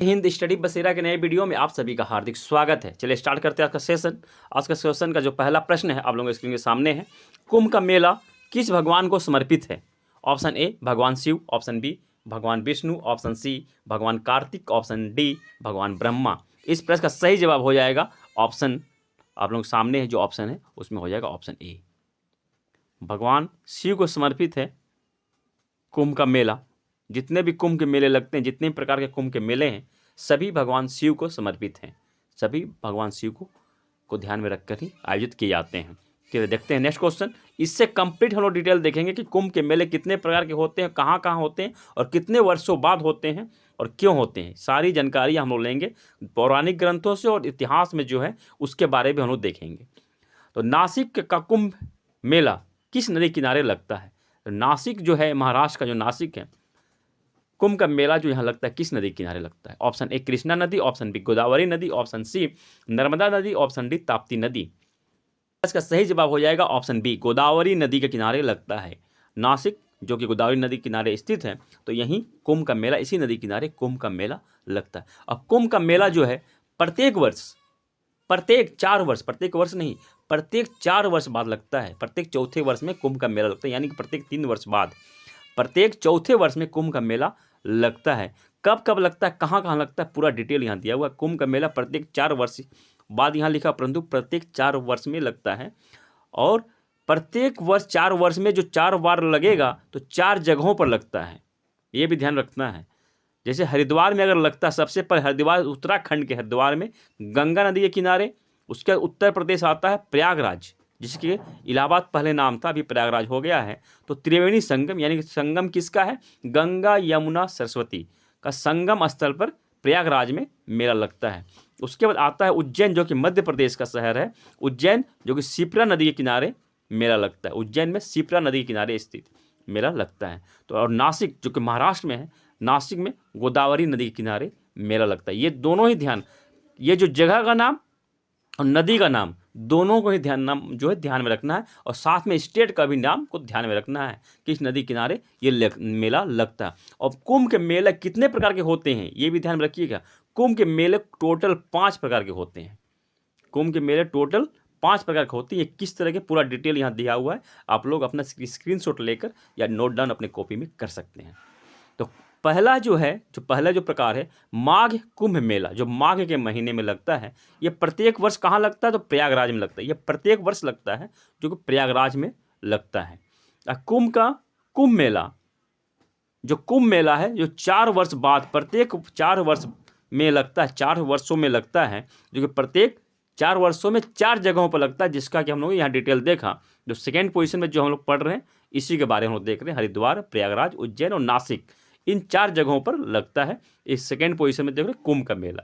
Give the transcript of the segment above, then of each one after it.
Hind study बसेरा के नए वीडियो में आप सभी का हार्दिक स्वागत है। चलिए स्टार्ट करते हैं आज का सेशन। आज का सेशन का जो पहला प्रश्न है आप लोगों के स्क्रीन के सामने है। कुंभ का मेला किस भगवान को समर्पित है? ऑप्शन ए भगवान शिव, ऑप्शन बी भगवान विष्णु, ऑप्शन सी भगवान कार्तिक, ऑप्शन डी भगवान ब्रह्मा। इस प्रश्न का सही जवाब हो जाएगा ऑप्शन, आप लोगों के सामने है जो ऑप्शन है उसमें हो जाएगा ऑप्शन ए। भगवान शिव को समर्पित है कुंभ का मेला। जितने भी कुंभ के मेले लगते हैं, जितने प्रकार के कुंभ के मेले हैं, सभी भगवान शिव को समर्पित हैं। सभी भगवान शिव को ध्यान में रखकर ही आयोजित किए जाते हैं। चलिए देखते हैं नेक्स्ट क्वेश्चन। इससे कंप्लीट हम लोग डिटेल देखेंगे कि कुंभ के मेले कितने प्रकार के होते हैं, कहाँ कहाँ होते हैं और कितने वर्षों बाद होते हैं और क्यों होते हैं। सारी जानकारी हम लोग लेंगे पौराणिक ग्रंथों से और इतिहास में जो है उसके बारे में हम लोग देखेंगे। तो नासिक का कुंभ मेला किस नदी किनारे लगता है? नासिक जो है, महाराष्ट्र का जो नासिक है, कुंभ का मेला जो यहाँ लगता है किस नदी किनारे लगता है? ऑप्शन ए कृष्णा नदी, ऑप्शन बी गोदावरी नदी, ऑप्शन सी नर्मदा नदी, ऑप्शन डी ताप्ती नदी। इसका सही जवाब हो जाएगा ऑप्शन बी, गोदावरी नदी के किनारे लगता है। नासिक जो कि गोदावरी नदी किनारे स्थित है, तो यहीं कुंभ का मेला, इसी नदी किनारे कुंभ का मेला लगता है। अब कुंभ का मेला जो है प्रत्येक वर्ष, प्रत्येक 4 वर्ष, प्रत्येक वर्ष नहीं, प्रत्येक 4 वर्ष बाद लगता है। प्रत्येक चौथे वर्ष में कुंभ का मेला लगता है, यानी कि प्रत्येक 3 वर्ष बाद, प्रत्येक चौथे वर्ष में कुंभ का मेला लगता है। कब कब लगता है, कहाँ कहाँ लगता है, पूरा डिटेल यहाँ दिया हुआ है। कुंभ का मेला प्रत्येक 4 वर्ष बाद यहाँ लिखा, परंतु प्रत्येक 4 वर्ष में लगता है। और प्रत्येक वर्ष 4 वर्ष में जो 4 बार लगेगा तो 4 जगहों पर लगता है, ये भी ध्यान रखना है। जैसे हरिद्वार में अगर लगता है, सबसे पहले हरिद्वार, उत्तराखंड के हरिद्वार में गंगा नदी के किनारे, उसके उत्तर प्रदेश आता है प्रयागराज, जिसके इलाहाबाद पहले नाम था, अभी प्रयागराज हो गया है। तो त्रिवेणी संगम, यानी कि संगम किसका है? गंगा यमुना सरस्वती का संगम स्थल पर प्रयागराज में मेला लगता है। उसके बाद आता है उज्जैन, जो कि मध्य प्रदेश का शहर है। उज्जैन जो कि शिप्रा नदी के किनारे मेला लगता है। उज्जैन में शिप्रा नदी के किनारे स्थित मेला लगता है। तो और नासिक जो कि महाराष्ट्र में है, नासिक में गोदावरी नदी के किनारे मेला लगता है। ये दोनों ही ध्यान, ये जो जगह का नाम और नदी का नाम, दोनों को ही ध्यान में रखना है। और साथ में स्टेट का भी नाम को ध्यान में रखना है, किस नदी किनारे ये मेला लगता है। और कुंभ के मेले कितने प्रकार के होते हैं ये भी ध्यान में रखिएगा। कुंभ के मेले टोटल 5 प्रकार के होते हैं। कुंभ के मेले टोटल 5 प्रकार के होते हैं। ये किस तरह के, पूरा डिटेल यहाँ दिया हुआ है, आप लोग अपना स्क्रीनशॉट लेकर या नोट डाउन अपने कॉपी में कर सकते हैं। तो पहला जो प्रकार है माघ कुंभ मेला, जो माघ के महीने में लगता है। ये प्रत्येक वर्ष कहाँ लगता है? तो प्रयागराज में लगता है। ये प्रत्येक वर्ष लगता है, जो कि प्रयागराज में लगता है। कुंभ का कुंभ मेला, जो कुंभ मेला है, जो 4 वर्ष बाद, प्रत्येक 4 वर्ष में लगता है, 4 वर्षों में लगता है, जो कि प्रत्येक 4 वर्षों में 4 जगहों पर लगता है, जिसका कि हम लोग यहाँ डिटेल देखा। जो सेकेंड पोजीशन में जो हम लोग पढ़ रहे हैं, इसी के बारे में हम लोग देख रहे हैं। हरिद्वार, प्रयागराज, उज्जैन और नासिक, इन 4 जगहों पर लगता है। इस सेकेंड पोजीशन में देख रहे हैं कुंभ का मेला।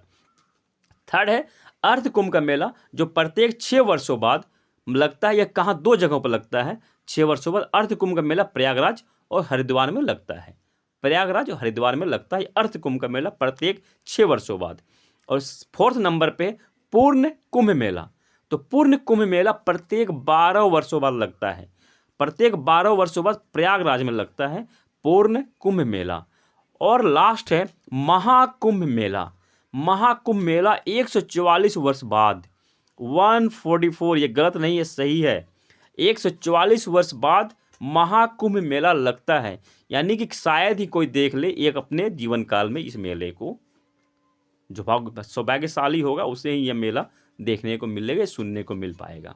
थर्ड है अर्ध कुंभ का मेला, जो प्रत्येक 6 वर्षों बाद लगता है। यह कहाँ? 2 जगहों पर लगता है। 6 वर्षों बाद अर्ध कुंभ का मेला प्रयागराज और हरिद्वार में लगता है। प्रयागराज और हरिद्वार में लगता है अर्ध कुंभ का मेला प्रत्येक 6 वर्षों बाद। और 4th नंबर पे पूर्ण कुंभ मेला। तो पूर्ण कुंभ मेला प्रत्येक 12 वर्षों बाद लगता है। प्रत्येक 12 वर्षों बाद प्रयागराज में लगता है पूर्ण कुंभ मेला। और लास्ट है महाकुंभ मेला। महाकुंभ मेला 144 वर्ष बाद, 144, ये गलत नहीं है, सही है, 144 वर्ष बाद महाकुंभ मेला लगता है। यानी कि शायद ही कोई देख ले एक अपने जीवन काल में इस मेले को। जो सौभाग्यशाली होगा उसे ही यह मेला देखने को मिलेगा, सुनने को मिल पाएगा।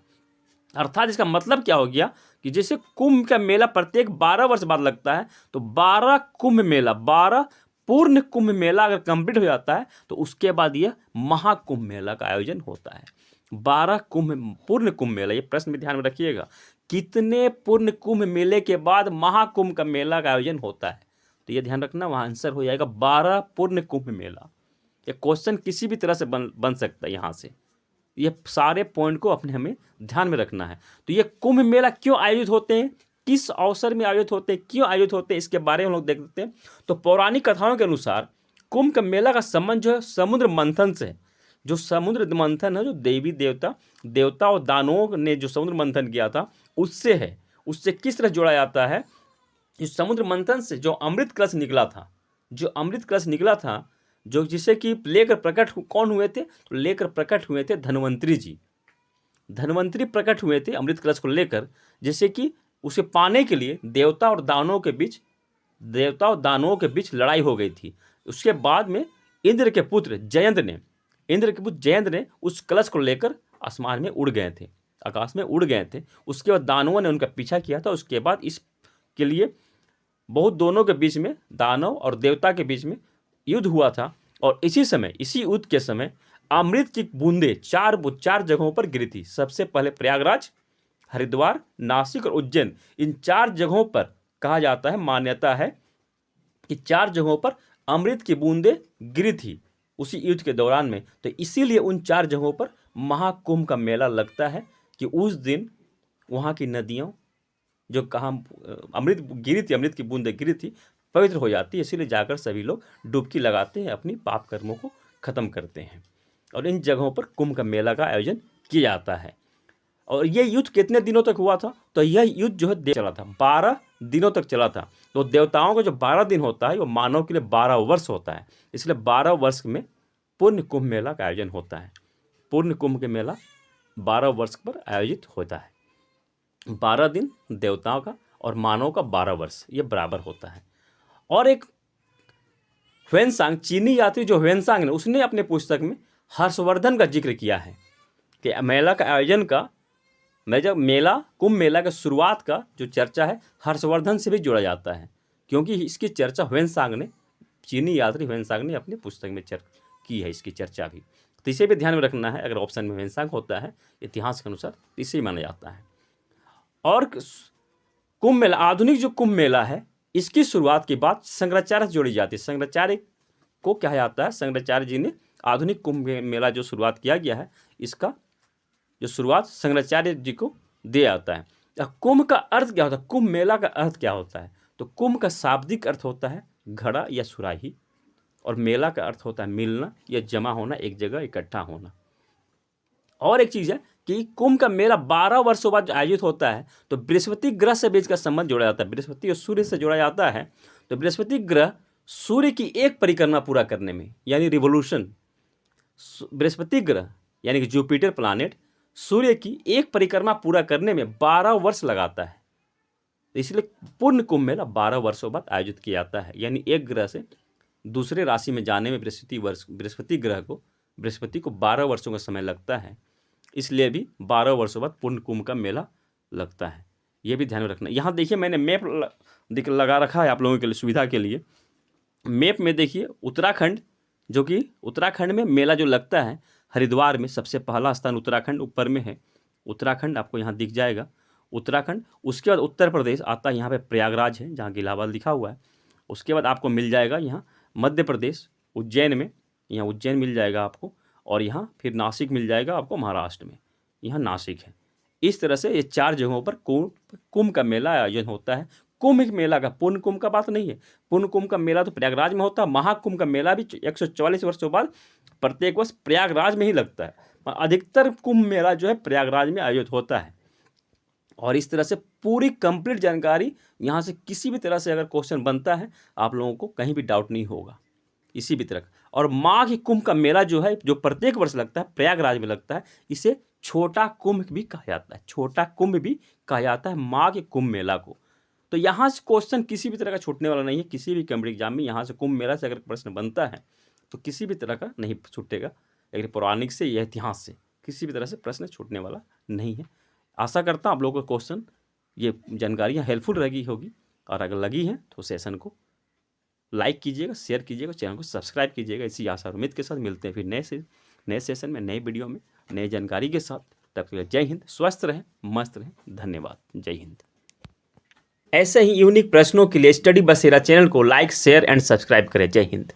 अर्थात इसका मतलब क्या हो गया कि जैसे कुंभ का मेला प्रत्येक 12 वर्ष बाद लगता है, तो 12 कुंभ मेला, 12 पूर्ण कुंभ मेला अगर कंप्लीट हो जाता है, तो उसके बाद यह महाकुंभ मेला का आयोजन होता है। 12 पूर्ण कुंभ मेला, ये प्रश्न में ध्यान में रखिएगा, कितने पूर्ण कुंभ मेले के बाद महाकुंभ का मेला का आयोजन होता है? तो ये ध्यान रखना, वहाँ आंसर हो जाएगा 12 पूर्ण कुंभ मेला। ये क्वेश्चन किसी भी तरह से बन सकता है यहाँ से। ये सारे पॉइंट को अपने हमें ध्यान में रखना है। तो ये कुंभ मेला क्यों आयोजित होते हैं, किस अवसर में आयोजित होते हैं, क्यों आयोजित होते हैं, इसके बारे में हम लोग देख सकते हैं। तो पौराणिक कथाओं के अनुसार कुंभ का मेला का संबंध जो है समुद्र मंथन से है। जो समुद्र मंथन है, जो देवी देवता और दानवों ने जो समुद्र मंथन किया था, उससे है। उससे किस तरह जोड़ा जाता है? इस समुद्र मंथन से जो अमृत कलश निकला था, जो जिसे कि लेकर प्रकट कौन हुए थे, तो लेकर प्रकट हुए थे धन्वंतरी जी। धन्वंतरी प्रकट हुए थे अमृत कलश को लेकर, जिससे कि उसे पाने के लिए देवता और दानवों के बीच लड़ाई हो गई थी। उसके बाद में इंद्र के पुत्र जयंत ने उस कलश को लेकर आसमान में उड़ गए थे, आकाश में उड़ गए थे। उसके बाद दानवों ने उनका पीछा किया था। उसके बाद इसके लिए बहुत दोनों के बीच में, दानव और देवता के बीच में युद्ध हुआ था। और इसी युद्ध के समय अमृत की बूंदें चार जगहों पर गिरी थी। सबसे पहले प्रयागराज, हरिद्वार, नासिक और उज्जैन, इन 4 जगहों पर कहा जाता है, मान्यता है कि 4 जगहों पर अमृत की बूंदें गिरी थी उसी युद्ध के दौरान में। तो इसीलिए उन 4 जगहों पर महाकुंभ का मेला लगता है कि उस दिन वहाँ की नदियों जो कहाँ अमृत की बूंदें गिरी थी, पवित्र हो जाती है। इसीलिए जाकर सभी लोग डुबकी लगाते हैं, अपनी पाप कर्मों को खत्म करते हैं। और इन जगहों पर कुंभ का मेला का आयोजन किया जाता है। और यह युद्ध कितने दिनों तक हुआ था, तो यह युद्ध जो है चला था 12 दिनों तक चला था। तो देवताओं का जो 12 दिन होता है वो मानव के लिए 12 वर्ष होता है। इसलिए 12 वर्ष में पूर्ण कुंभ मेला का आयोजन होता है। पूर्ण कुंभ के मेला 12 वर्ष पर आयोजित होता है। 12 दिन देवताओं का और मानव का 12 वर्ष, ये बराबर होता है। और एक ह्वेनसांग, चीनी यात्री जो ह्वेनसांग ने, उसने अपने पुस्तक में हर्षवर्धन का जिक्र किया है कि मेला का आयोजन का कुंभ मेला का शुरुआत का जो चर्चा है हर्षवर्धन से भी जोड़ा जाता है, क्योंकि इसकी चर्चा चीनी यात्री ह्वेनसांग ने अपनी पुस्तक में की है इसकी चर्चा भी। तो इसे भी ध्यान में रखना है। अगर ऑप्शन में ह्वेनसांग होता है इतिहास के अनुसार, इसे ही माना जाता है। और कुंभ मेला, आधुनिक जो कुंभ मेला है, इसकी शुरुआत के बाद शंकराचार्य से जोड़ी जाती है। शंकराचार्य को कहा जाता है, शंकराचार्य जी ने आधुनिक कुंभ मेला जो शुरुआत किया गया है, इसका जो शुरुआत शंकराचार्य जी को दिया जाता है। कुंभ का अर्थ क्या होता है, कुंभ मेला का अर्थ क्या होता है, तो कुंभ का शाब्दिक अर्थ होता है घड़ा या सुराही, और मेला का अर्थ होता है मिलना या जमा होना, एक जगह इकट्ठा होना। और एक चीज़ है कि कुंभ का मेला 12 वर्षों बाद आयोजित होता है, तो बृहस्पति ग्रह से बीच का संबंध जोड़ा जाता है। बृहस्पति और सूर्य से जोड़ा जाता है। तो बृहस्पति ग्रह सूर्य की एक परिक्रमा पूरा करने में, यानी रिवोल्यूशन, बृहस्पति ग्रह यानी कि जुपिटर प्लैनेट सूर्य की एक परिक्रमा पूरा करने में 12 वर्ष लगाता है। इसलिए पूर्ण कुंभ मेला 12 वर्षों बाद आयोजित किया जाता है। यानी एक ग्रह से दूसरे राशि में जाने में बृहस्पति को 12 वर्षों का समय लगता है। इसलिए भी 12 वर्षों बाद पूर्ण कुंभ का मेला लगता है। ये भी ध्यान में रखना। यहाँ देखिए मैंने मैप लगा रखा है आप लोगों के लिए, सुविधा के लिए। मैप में देखिए उत्तराखंड, जो कि उत्तराखंड में मेला जो लगता है, हरिद्वार में सबसे पहला स्थान उत्तराखंड ऊपर में है। उत्तराखंड आपको यहाँ दिख जाएगा, उत्तराखंड। उसके बाद उत्तर प्रदेश आता है, यहाँ पे प्रयागराज है जहाँ की इलाहाबाद लिखा हुआ है। उसके बाद आपको मिल जाएगा यहाँ मध्य प्रदेश, उज्जैन में, यहाँ उज्जैन मिल जाएगा आपको। और यहाँ फिर नासिक मिल जाएगा आपको महाराष्ट्र में, यहाँ नासिक है। इस तरह से ये 4 जगहों पर कुंभ का मेला आयोजन होता है। कुंभ मेला का, पूर्ण कुंभ का बात नहीं है। पूर्ण कुंभ का मेला तो प्रयागराज में होता है। महाकुंभ का मेला भी 144 वर्षों बाद प्रत्येक वर्ष प्रयागराज में ही लगता है। अधिकतर कुंभ मेला जो है प्रयागराज में आयोजित होता है। और इस तरह से पूरी कंप्लीट जानकारी यहाँ से, किसी भी तरह से अगर क्वेश्चन बनता है आप लोगों को कहीं भी डाउट नहीं होगा, इसी भी तरह। और माघ कुंभ का मेला जो है, जो प्रत्येक वर्ष लगता है, प्रयागराज में लगता है। इसे छोटा कुंभ भी कहा जाता है, छोटा कुंभ भी कहा जाता है माघ कुंभ मेला को। तो यहाँ से क्वेश्चन किसी भी तरह का छूटने वाला नहीं है। किसी भी कॉम्पिटिटिव एग्जाम में यहाँ से कुंभ मेला से अगर प्रश्न बनता है तो किसी भी तरह का नहीं छूटेगा। लेकिन पौराणिक से या इतिहास से किसी भी तरह से प्रश्न छूटने वाला नहीं है। आशा करता हूँ आप लोगों को क्वेश्चन, ये जानकारियाँ हेल्पफुल लगी होगी। और अगर लगी हैं तो सेशन को लाइक कीजिएगा, शेयर कीजिएगा, चैनल को सब्सक्राइब कीजिएगा। इसी आशा और उम्मीद के साथ मिलते हैं फिर नए सेशन में, नए वीडियो में, नई जानकारी के साथ। तब तक जय हिंद, स्वस्थ रहें, मस्त रहें, धन्यवाद, जय हिंद। ऐसे ही यूनिक प्रश्नों के लिए स्टडी बसेरा चैनल को लाइक, शेयर एंड सब्सक्राइब करें। जय हिंद।